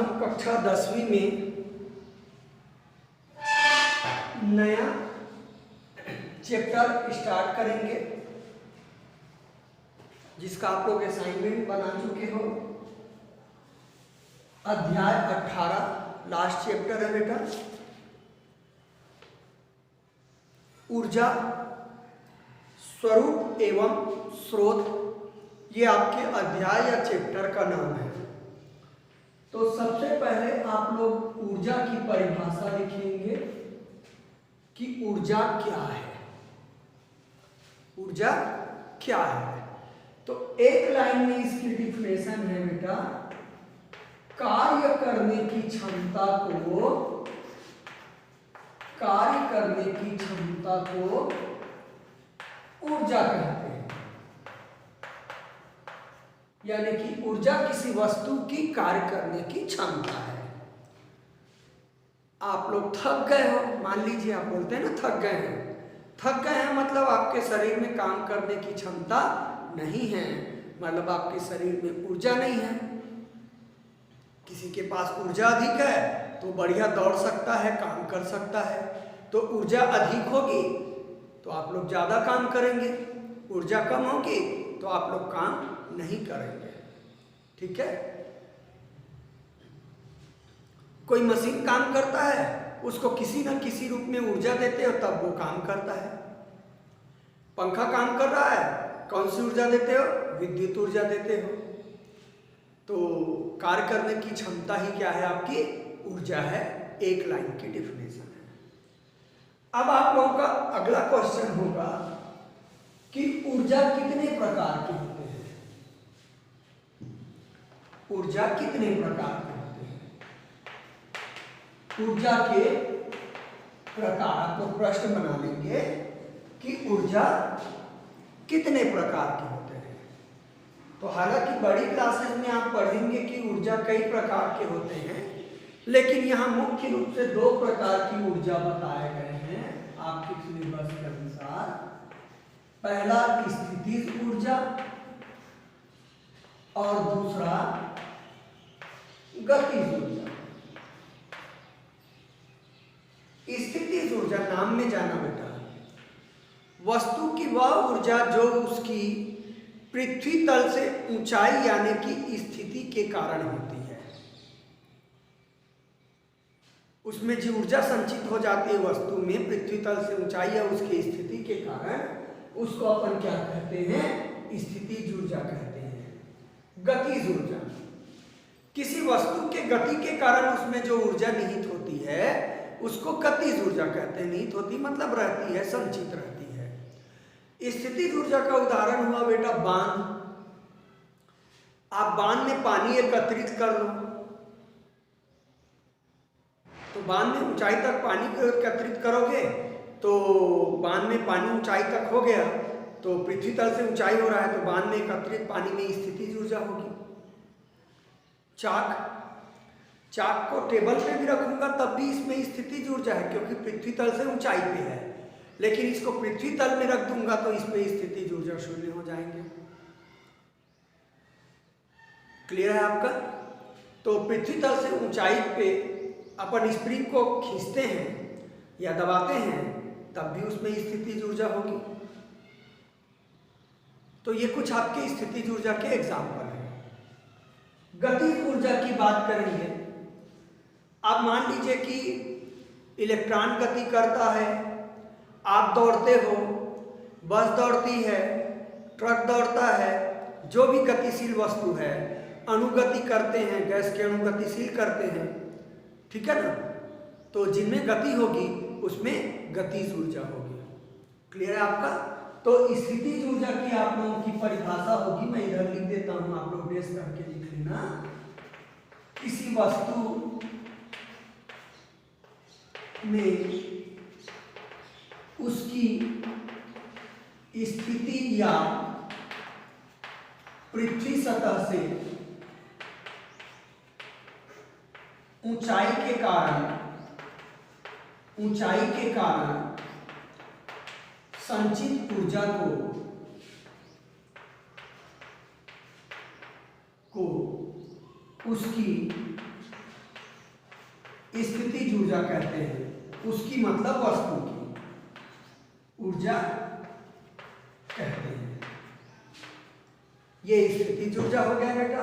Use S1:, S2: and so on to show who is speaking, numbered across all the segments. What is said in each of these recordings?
S1: हम कक्षा 10वीं में नया चैप्टर स्टार्ट करेंगे, जिसका आप लोग असाइनमेंट बना चुके हो। अध्याय 18 लास्ट चैप्टर है बेटा। ऊर्जा, स्वरूप एवं स्रोत, ये आपके अध्याय या चैप्टर का नाम है। तो सबसे पहले आप लोग ऊर्जा की परिभाषा लिखेंगे कि ऊर्जा क्या है। ऊर्जा क्या है? तो एक लाइन में इसकी डिफिनेशन है बेटा, कार्य करने की क्षमता को ऊर्जा कहते हैं। यानी कि ऊर्जा किसी वस्तु की कार्य करने की क्षमता है। आप लोग थक गए हो, मान लीजिए आप बोलते हैं ना थक गए हैं मतलब आपके शरीर में काम करने की क्षमता नहीं है, मतलब आपके शरीर में ऊर्जा नहीं है। किसी के पास ऊर्जा अधिक है तो बढ़िया दौड़ सकता है, काम कर सकता है। तो ऊर्जा अधिक होगी तो आप लोग ज़्यादा काम करेंगे, ऊर्जा कम होगी तो आप लोग काम नहीं करेंगे। ठीक है? कोई मशीन काम करता है, उसको किसी न किसी रूप में ऊर्जा देते हो तब वो काम करता है। पंखा काम कर रहा है, कौन सी ऊर्जा देते हो? विद्युत ऊर्जा देते हो। तो कार्य करने की क्षमता ही क्या है? आपकी ऊर्जा है। एक लाइन की डिफिनेशन है। अब आप लोगों का अगला क्वेश्चन होगा कि ऊर्जा कितने प्रकार के होते हैं? ऊर्जा कितने प्रकार के होते हैं? ऊर्जा के प्रकार को प्रश्न बना लेंगे कि ऊर्जा कितने प्रकार के होते हैं। तो हालांकि बड़ी क्लासेस में आप पढ़ेंगे कि ऊर्जा कई प्रकार के होते हैं, लेकिन यहाँ मुख्य रूप से 2 प्रकार की ऊर्जा बताए गए हैं आपके सिलेबस के अनुसार। पहला स्थितिज ऊर्जा और दूसरा गतिज ऊर्जा। स्थितिज ऊर्जा नाम में जाना बेटा, वस्तु की वह ऊर्जा जो उसकी पृथ्वी तल से ऊंचाई यानी कि स्थिति के कारण होती है। उसमें जो ऊर्जा संचित हो जाती है वस्तु में पृथ्वी तल से ऊंचाई या उसकी स्थिति के कारण, उसको अपन क्या कहते हैं? स्थितिज ऊर्जा कहते हैं। गतिज ऊर्जा, किसी वस्तु के गति के कारण उसमें जो ऊर्जा निहित होती है उसको गतिज ऊर्जा कहते हैं। निहित होती मतलब रहती है, संचित रहती है। स्थितिज ऊर्जा का उदाहरण हुआ बेटा बांध। आप बांध में पानी एकत्रित कर लो, तो बांध में ऊंचाई तक पानी को एकत्रित करोगे तो बांध में पानी ऊंचाई तक हो गया, तो पृथ्वी तल से ऊंचाई हो रहा है तो बांध में एकत्रित पानी में स्थितिज ऊर्जा होगी। चाक को टेबल पे भी रखूंगा तब भी इसमें स्थितिज ऊर्जा है, क्योंकि पृथ्वी तल से ऊंचाई पे है। लेकिन इसको पृथ्वी तल में रख दूंगा तो इसमें स्थितिज ऊर्जा शून्य हो जाएंगे। क्लियर है आपका? तो पृथ्वी तल से ऊंचाई पे अपन स्प्रिंग को खींचते हैं या दबाते हैं तब भी उसमें स्थितिज ऊर्जा होगी। तो ये कुछ आपके स्थितिज ऊर्जा के एग्जाम्पल हैं। गतिज ऊर्जा की बात करेंगे। आप मान लीजिए कि इलेक्ट्रॉन गति करता है, आप दौड़ते हो, बस दौड़ती है, ट्रक दौड़ता है, जो भी गतिशील वस्तु है, अनुगति करते हैं, गैस के अणु गतिशील करते हैं। ठीक है ना? तो जिनमें गति होगी उसमें गतिज ऊर्जा होगी। क्लियर है आपका? तो स्थितिज ऊर्जा की आप लोगों की परिभाषा होगी, मैं इधर लिख देता हूं, आप लोग बेस करके लिख लेना। किसी वस्तु में उसकी स्थिति या पृथ्वी सतह से ऊंचाई के कारण संचित ऊर्जा को उसकी स्थितिज ऊर्जा कहते हैं, उसकी मतलब वस्तु की ऊर्जा कहते हैं। ये स्थितिज ऊर्जा हो गया बेटा।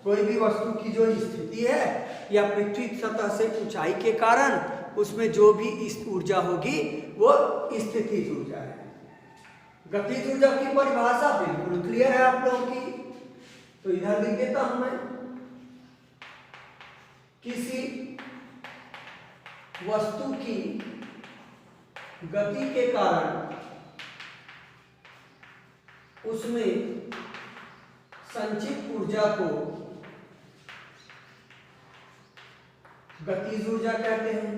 S1: कोई भी वस्तु की जो स्थिति है या पृथ्वी सतह से ऊंचाई के कारण उसमें जो भी इस ऊर्जा होगी वो स्थितिज ऊर्जा है। गतिज ऊर्जा की परिभाषा बिल्कुल क्लियर है आप लोगों की, तो इधर लिख देता हूं मैं। किसी वस्तु की गति के कारण उसमें संचित ऊर्जा को गतिज ऊर्जा कहते हैं।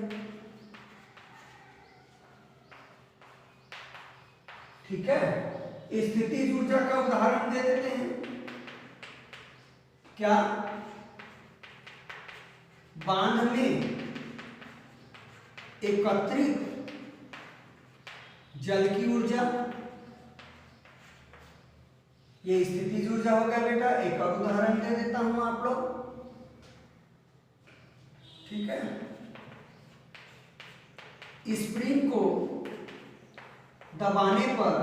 S1: ठीक है, स्थितिज ऊर्जा का उदाहरण दे देते हैं। क्या? बांध में एकत्रित जल की ऊर्जा, ये स्थितिज ऊर्जा हो गया बेटा। एक और उदाहरण दे देता हूं आप लोग। ठीक है, स्प्रिंग को दबाने पर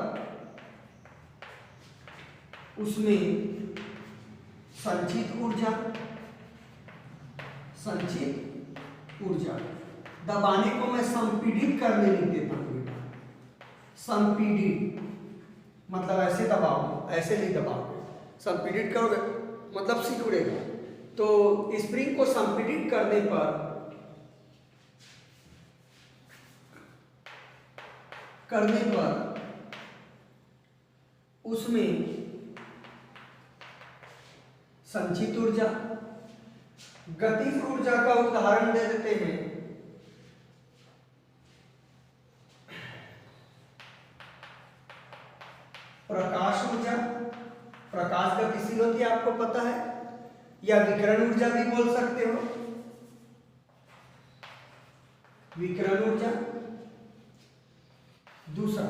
S1: उसमें संचित ऊर्जा, दबाने को मैं संपीड़ित करने लिख देता हूं बेटा। संपीड़ित मतलब ऐसे दबाओगे, ऐसे नहीं दबाओगे, संपीड़ित करोगे मतलब सिकुड़ेगा। तो स्प्रिंग को संपीड़ित करने पर उसमें संचित ऊर्जा, गतिज ऊर्जा का उदाहरण दे देते हैं। प्रकाश ऊर्जा, प्रकाश गतिशील होती है आपको पता है, या विकिरण ऊर्जा भी बोल सकते हो। विकिरण ऊर्जा। दूसरा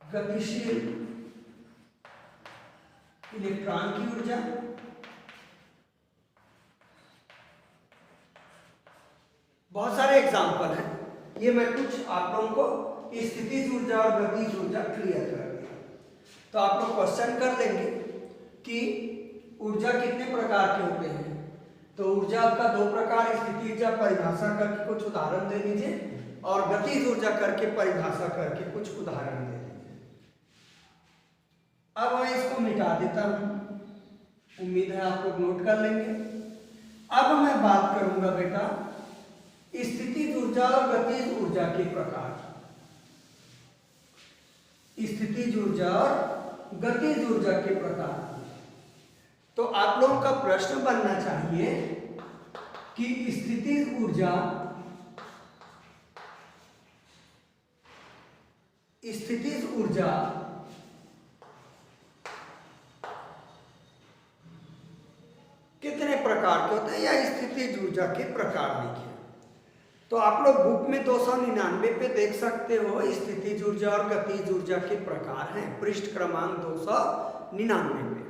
S1: गतिशील इलेक्ट्रॉन की ऊर्जा। बहुत सारे एग्जाम्पल हैं, ये मैं कुछ आप लोगों को स्थितिज ऊर्जा और गतिज ऊर्जा क्लियर कर दिया। तो आप लोग क्वेश्चन कर लेंगे कि ऊर्जा कितने प्रकार के होते हैं। तो ऊर्जा का दो प्रकार, स्थितिज ऊर्जा परिभाषा करके कुछ उदाहरण दे दीजिए और गतिज ऊर्जा करके परिभाषा करके कुछ उदाहरण दे दीजिए। अब मैं इसको मिटा देता हूं, उम्मीद है आप लोग नोट कर लेंगे। अब मैं बात करूंगा बेटा स्थितिज ऊर्जा और गतिज ऊर्जा के प्रकार। स्थितिज ऊर्जा और गतिज ऊर्जा के प्रकार। तो आप लोगों का प्रश्न बनना चाहिए कि स्थितिज ऊर्जा कितने प्रकार के होते हैं, या स्थितिज ऊर्जा के प्रकार लिखिए। तो आप लोग बुक में 299 पे देख सकते हो स्थितिज ऊर्जा और गतिज ऊर्जा के प्रकार हैं, पृष्ठ क्रमांक 299 पे।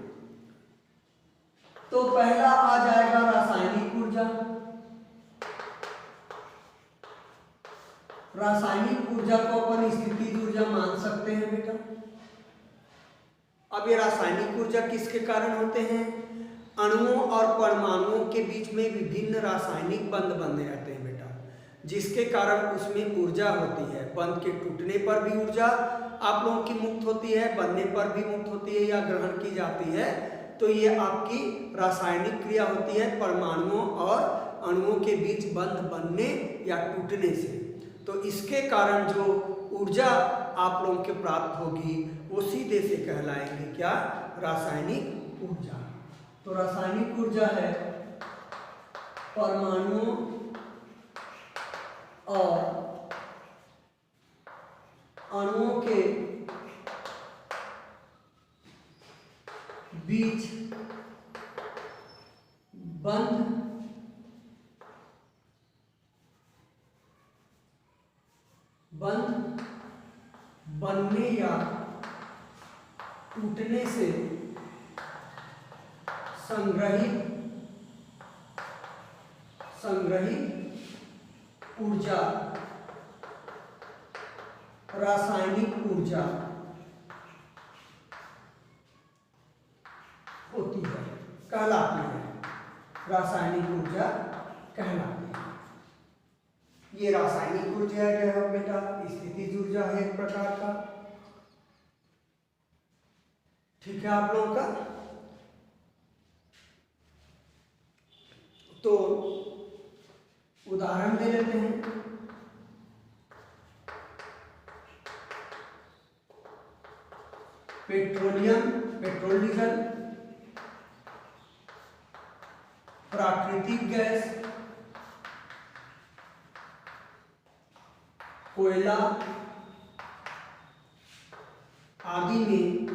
S1: तो पहला आ जाएगा रासायनिक ऊर्जा। रासायनिक ऊर्जा को अपन स्थितिज ऊर्जा मान सकते हैं बेटा। अब ये रासायनिक ऊर्जा किसके कारण होते हैं? अणुओं और परमाणुओं के बीच में विभिन्न रासायनिक बंध बंधे रहते हैं बेटा, जिसके कारण उसमें ऊर्जा होती है। बंध के टूटने पर भी ऊर्जा आप लोगों की मुक्त होती है, बनने पर भी मुक्त होती है या ग्रहण की जाती है। तो ये आपकी रासायनिक क्रिया होती है परमाणुओं और अणुओं के बीच बंध बनने या टूटने से। तो इसके कारण जो ऊर्जा आप लोगों के प्राप्त होगी वो सीधे से कहलाएंगे क्या? रासायनिक ऊर्जा। तो रासायनिक ऊर्जा है परमाणुओं और अणुओं के बीच बंध बंद बनने या टूटने से संग्रहित ऊर्जा रासायनिक ऊर्जा होती है, कहलाती है, रासायनिक ऊर्जा कहलाती है। ये रासायनिक ऊर्जा है बेटा, स्थितिज ऊर्जा है एक प्रकार का। ठीक है आप लोगों का। तो उदाहरण दे लेते हैं। पेट्रोलियम, पेट्रोल डीजल, प्राकृतिक गैस, कोयला आदि में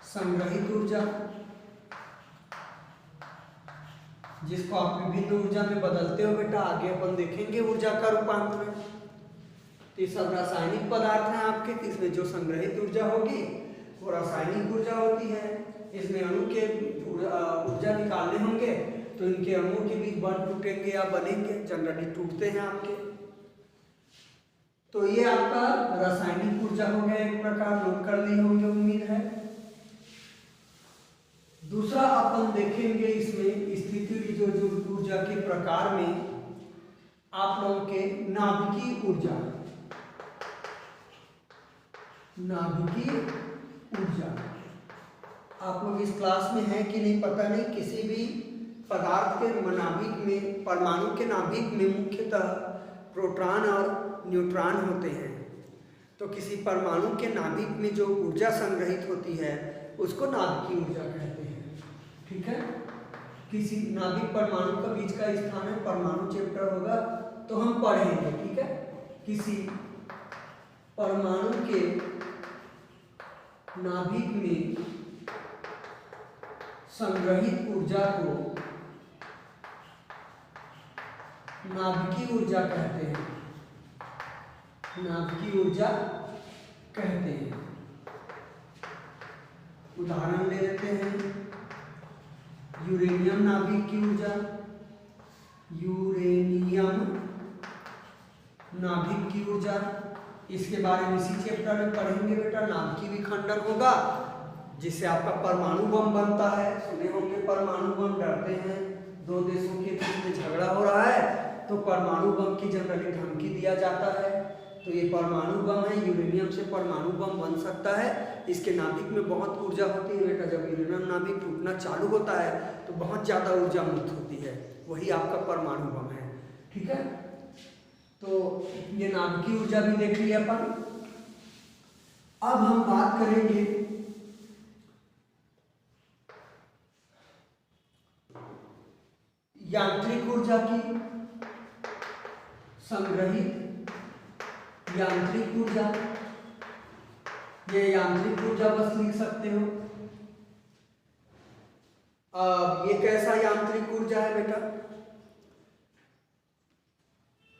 S1: संग्रहित ऊर्जा, जिसको आप विभिन्न ऊर्जा में बदलते हो बेटा, आगे अपन देखेंगे ऊर्जा का रूपांतरण। तो ये सब रासायनिक पदार्थ हैं आपके, इसमें जो संग्रहित ऊर्जा होगी वो रासायनिक ऊर्जा होती है। इसमें अणु के ऊर्जा निकालने होंगे तो इनके अणुओं के बीच बंध टूटेंगे या बनेंगे, जनरली टूटते हैं आपके। तो ये आपका रासायनिक ऊर्जा हो गया एक प्रकार, नोट कर ली होंगे उम्मीद है। दूसरा अपन देखेंगे इसमें स्थितिज ऊर्जा के प्रकार में आप लोगों के नाभिकीय ऊर्जा। नाभिकीय ऊर्जा आप लोग इस क्लास में है कि नहीं पता नहीं। किसी भी पदार्थ के नाभिक में, परमाणु के नाभिक में मुख्यतः प्रोटॉन और न्यूट्रॉन होते हैं। तो किसी परमाणु के नाभिक में जो ऊर्जा संग्रहित होती है उसको नाभिकीय ऊर्जा कहते हैं। ठीक है, किसी नाभिक परमाणु का बीच का स्थान है, परमाणु चैप्टर होगा तो हम पढ़ेंगे। ठीक है, किसी परमाणु के नाभिक में संग्रहित ऊर्जा को नाभिकीय ऊर्जा कहते हैं। नाभिकीय ऊर्जा कहते हैं। उदाहरण ले लेते हैं। यूरेनियम नाभिक की ऊर्जा, यूरेनियम नाभिक की ऊर्जा, इसके बारे में इसी चैप्टर में पढ़ेंगे बेटा। नाभिकीय विखंडन होगा जिससे आपका परमाणु बम बनता है। सुने होंगे परमाणु बम, डरते हैं, दो देशों के बीच में झगड़ा हो रहा है तो परमाणु बम की जनरली धमकी दिया जाता है। तो ये परमाणु बम है, यूरेनियम से परमाणु बम बन सकता है। इसके नाभिक में बहुत ऊर्जा होती है बेटा। जब यूरेनियम नाभिक टूटना चालू होता है तो बहुत ज़्यादा ऊर्जा मुक्त होती है, वही आपका परमाणु बम है। ठीक है, तो ये नाभिकीय ऊर्जा भी देख लिया अपन। अब हम बात करेंगे यांत्रिक ऊर्जा की। संग्रहित यांत्रिक ऊर्जा, ये यांत्रिक ऊर्जा बस लिख सकते हो। अब ये कैसा यांत्रिक ऊर्जा है बेटा?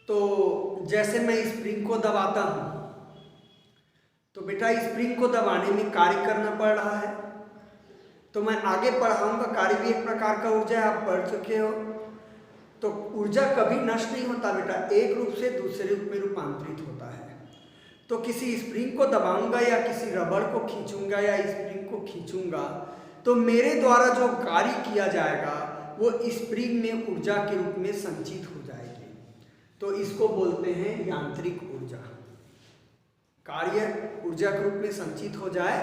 S1: तो जैसे मैं स्प्रिंग को दबाता हूं तो बेटा स्प्रिंग को दबाने में कार्य करना पड़ रहा है। तो मैं आगे पढ़ाऊंगा, कार्य भी एक प्रकार का ऊर्जा है, आप पढ़ चुके हो। तो ऊर्जा कभी नष्ट नहीं होता बेटा, एक रूप से दूसरे रूप में रूपांतरित होता है। तो किसी स्प्रिंग को दबाऊंगा या किसी रबड़ को खींचूंगा या स्प्रिंग को खींचूंगा तो मेरे द्वारा जो कार्य किया जाएगा वो स्प्रिंग में ऊर्जा के रूप में संचित हो जाएगी। तो इसको बोलते हैं यांत्रिक ऊर्जा। कार्य ऊर्जा के रूप में संचित हो जाए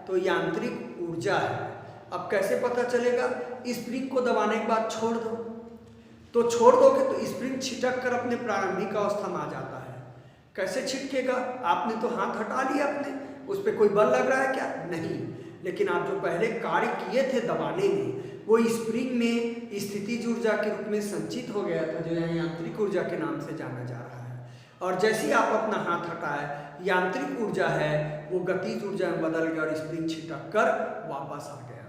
S1: तो यांत्रिक ऊर्जा है। अब कैसे पता चलेगा? स्प्रिंग को दबाने के बाद छोड़ दो, तो छोड़ दोगे तो स्प्रिंग छिटक कर अपने प्रारंभिक अवस्था में आ जाता है। कैसे छिटकेगा? आपने तो हाथ हटा लिया अपने, उस पर कोई बल लग रहा है क्या? नहीं। लेकिन आप जो पहले कार्य किए थे दबाने में वो स्प्रिंग में स्थितिज ऊर्जा के रूप में संचित हो गया था, जो यहाँ यांत्रिक ऊर्जा के नाम से जाना जा रहा है। और जैसे ही आप अपना हाथ हटाए, यांत्रिक ऊर्जा है वो गतिज ऊर्जा में बदल गया और स्प्रिंग छिटक कर वापस आ गया।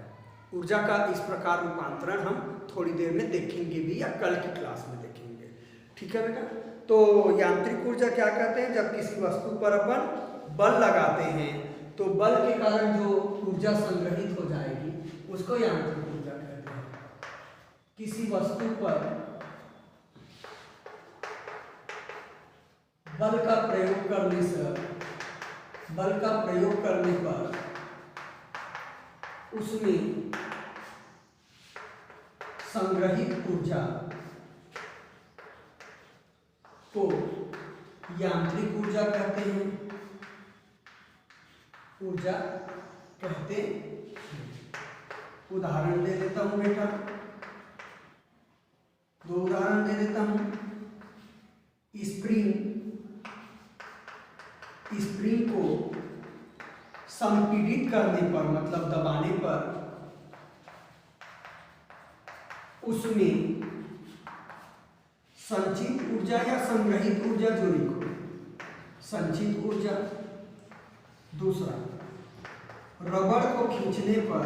S1: ऊर्जा का इस प्रकार रूपांतरण हम थोड़ी देर में देखेंगे भी, या कल की क्लास में देखेंगे। ठीक है बेटा। तो यांत्रिक ऊर्जा क्या कहते हैं? जब किसी वस्तु पर अपन बल लगाते हैं तो बल के कारण जो ऊर्जा संग्रहित हो जाएगी उसको यांत्रिक ऊर्जा कहते हैं। किसी वस्तु पर बल का प्रयोग करने पर उसमें संग्रहित ऊर्जा को यांत्रिक ऊर्जा कहते हैं। उदाहरण दे देता हूं बेटा, 2 उदाहरण दे देता हूं। स्प्रिंग को संपीड़ित करने पर, मतलब दबाने पर, उसमें संचित ऊर्जा या संग्रहित ऊर्जा जो लिखो, संचित ऊर्जा। दूसरा, रबड़ को खींचने पर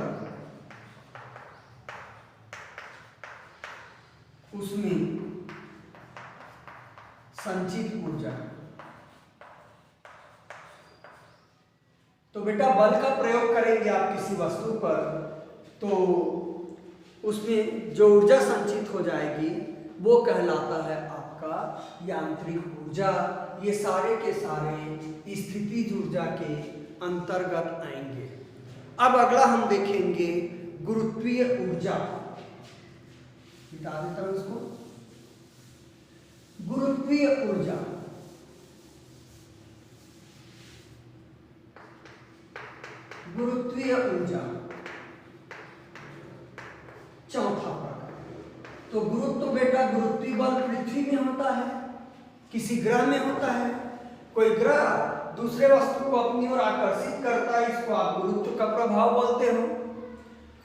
S1: उसमें संचित ऊर्जा। तो बेटा बल का प्रयोग करेंगे आप किसी वस्तु पर तो उसमें जो ऊर्जा संचित हो जाएगी वो कहलाता है आपका यांत्रिक ऊर्जा। ये सारे के सारे स्थितिज ऊर्जा के अंतर्गत आएंगे। अब अगला हम देखेंगे गुरुत्वीय ऊर्जा। बता देता हूं इसको। गुरुत्वीय ऊर्जा, चौथा प्रकार। तो गुरुत्व बेटा, गुरुत्वीय बल पृथ्वी में होता है, किसी ग्रह में होता है। कोई ग्रह दूसरे वस्तु को अपनी ओर आकर्षित करता है, इसको आप गुरुत्व का प्रभाव बोलते हो।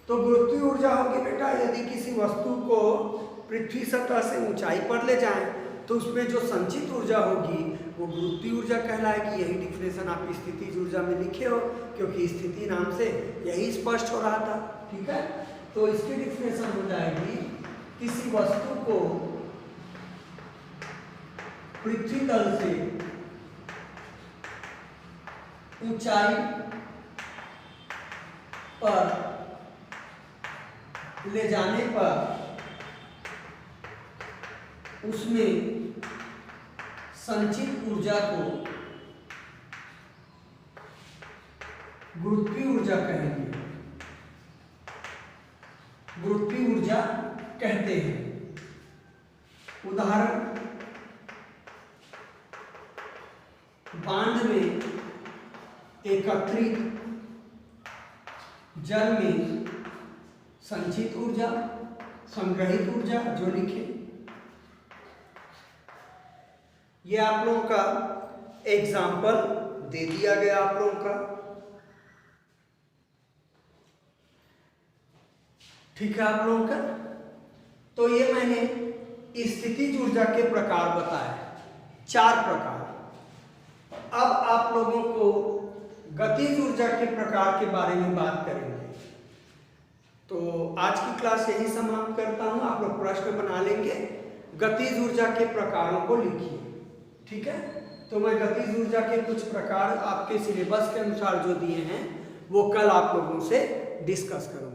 S1: तो गुरुत्वीय ऊर्जा होगी बेटा, यदि किसी वस्तु को पृथ्वी सतह से ऊंचाई पर ले जाएं तो उसमें जो संचित ऊर्जा होगी वो गुरुत्वीय ऊर्जा कहलाएगी। यही डिफिनेशन आप स्थितिज ऊर्जा में लिखे हो, क्योंकि स्थिति नाम से यही स्पष्ट हो रहा था। ठीक है, तो इसकी डिफिनेशन हो जाएगी, किसी वस्तु को पृथ्वी तल से ऊंचाई पर ले जाने पर उसमें संचित ऊर्जा को गुरुत्वीय ऊर्जा कहेंगे, गुरुत्वीय ऊर्जा कहते हैं। उदाहरण, बांध में एकत्रित जल में संचित ऊर्जा, संग्रहित ऊर्जा जो लिखे। ये आप लोगों का एग्जाम्पल दे दिया गया आप लोगों का। ठीक है आप लोगों का। तो ये मैंने स्थितिज ऊर्जा के प्रकार बताए, 4 प्रकार। अब आप लोगों को गतिज ऊर्जा के प्रकार के बारे में बात करेंगे। तो आज की क्लास यही समाप्त करता हूं। आप लोग प्रश्न बना लेंगे, गतिज ऊर्जा के प्रकारों को लिखिए। ठीक है, तो मैं गतिज ऊर्जा के कुछ प्रकार आपके सिलेबस के अनुसार जो दिए हैं वो कल आप लोगों से डिस्कस करूंगा।